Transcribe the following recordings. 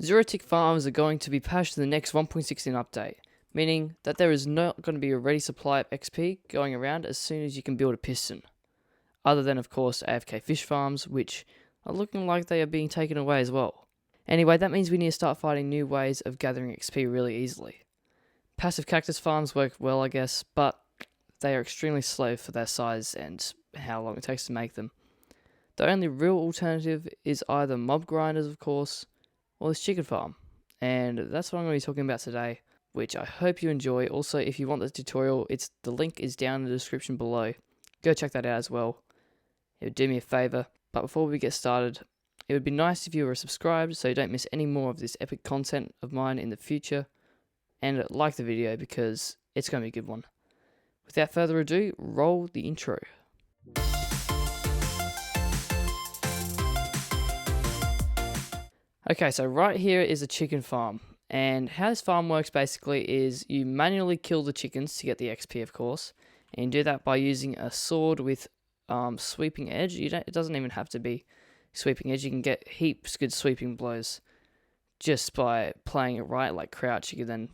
Zero tick farms are going to be patched to the next 1.16 update, meaning that there is not going to be a ready supply of XP going around as soon as you can build a piston. Other than, of course, AFK fish farms, which are looking like they are being taken away as well. Anyway, that means we need to start finding new ways of gathering XP really easily. Passive cactus farms work well, I guess, but they are extremely slow for their size and how long it takes to make them. The only real alternative is either mob grinders, of course, or this chicken farm. And that's what I'm going to be talking about today, which I hope you enjoy. Also, if you want the tutorial, the link is down in the description below. Go check that out as well. It would do me a favour. But before we get started, it would be nice if you were subscribed so you don't miss any more of this epic content of mine in the future. And like the video because it's going to be a good one. Without further ado, roll the intro. Okay, so right here is a chicken farm. And how this farm works basically is you manually kill the chickens to get the XP, of course. And you do that by using a sword with sweeping edge. It doesn't even have to be sweeping edge. You can get heaps good sweeping blows just by playing it right, like crouching and then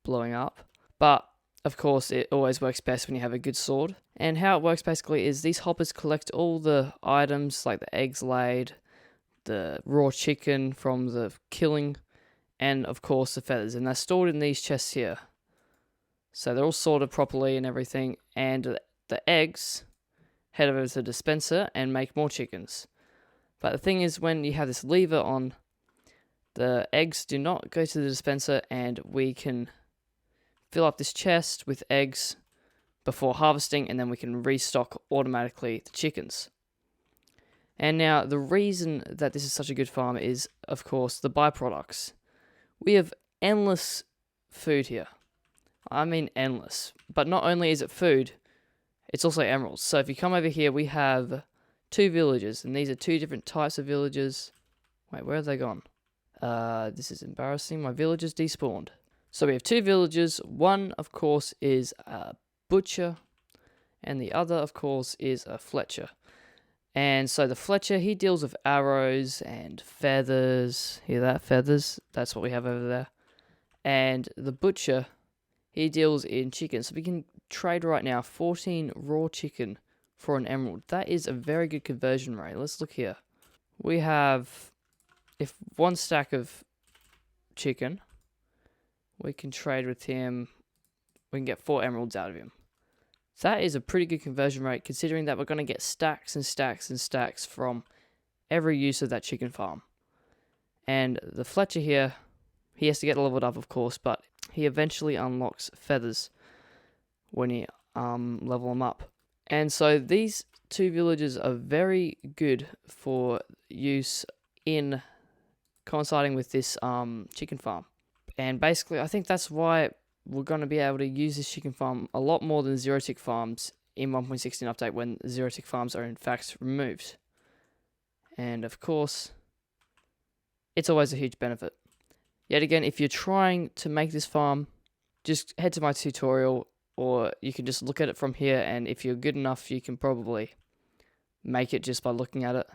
blowing up. But of course, it always works best when you have a good sword. And how it works basically is these hoppers collect all the items like the eggs laid, the raw chicken from the killing, and of course the feathers. And they're stored in these chests here. So they're all sorted properly and everything. And the eggs head over to the dispenser and make more chickens. But the thing is, when you have this lever on, the eggs do not go to the dispenser, and we can fill up this chest with eggs before harvesting, and then we can restock automatically the chickens. And now, the reason that this is such a good farm is, of course, the byproducts. We have endless food here. I mean endless. But not only is it food, it's also emeralds. So if you come over here, we have 2 villages, and these are 2 different types of villages. Wait, where have they gone? This is embarrassing. My villagers despawned. So we have 2 villages. One, of course, is a butcher, and the other, of course, is a fletcher. And so the fletcher, he deals with arrows and feathers. Hear that? Feathers? That's what we have over there. And the butcher, he deals in chicken. So we can trade right now 14 raw chicken for an emerald. That is a very good conversion rate. Let's look here. We have, if 1 stack of chicken, we can trade with him. We can get 4 emeralds out of him. That is a pretty good conversion rate, considering that we're going to get stacks and stacks and stacks from every use of that chicken farm. And the fletcher here, he has to get leveled up, of course, but he eventually unlocks feathers when you level them up. And so these 2 villages are very good for use in coinciding with this chicken farm. And basically, I think that's why we're going to be able to use this chicken farm a lot more than zero tick farms in 1.16 update when zero tick farms are in fact removed. And of course, it's always a huge benefit. Yet again, if you're trying to make this farm, just head to my tutorial, or you can just look at it from here, and if you're good enough, you can probably make it just by looking at it.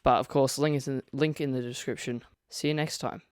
But of course, link in the description. See you next time.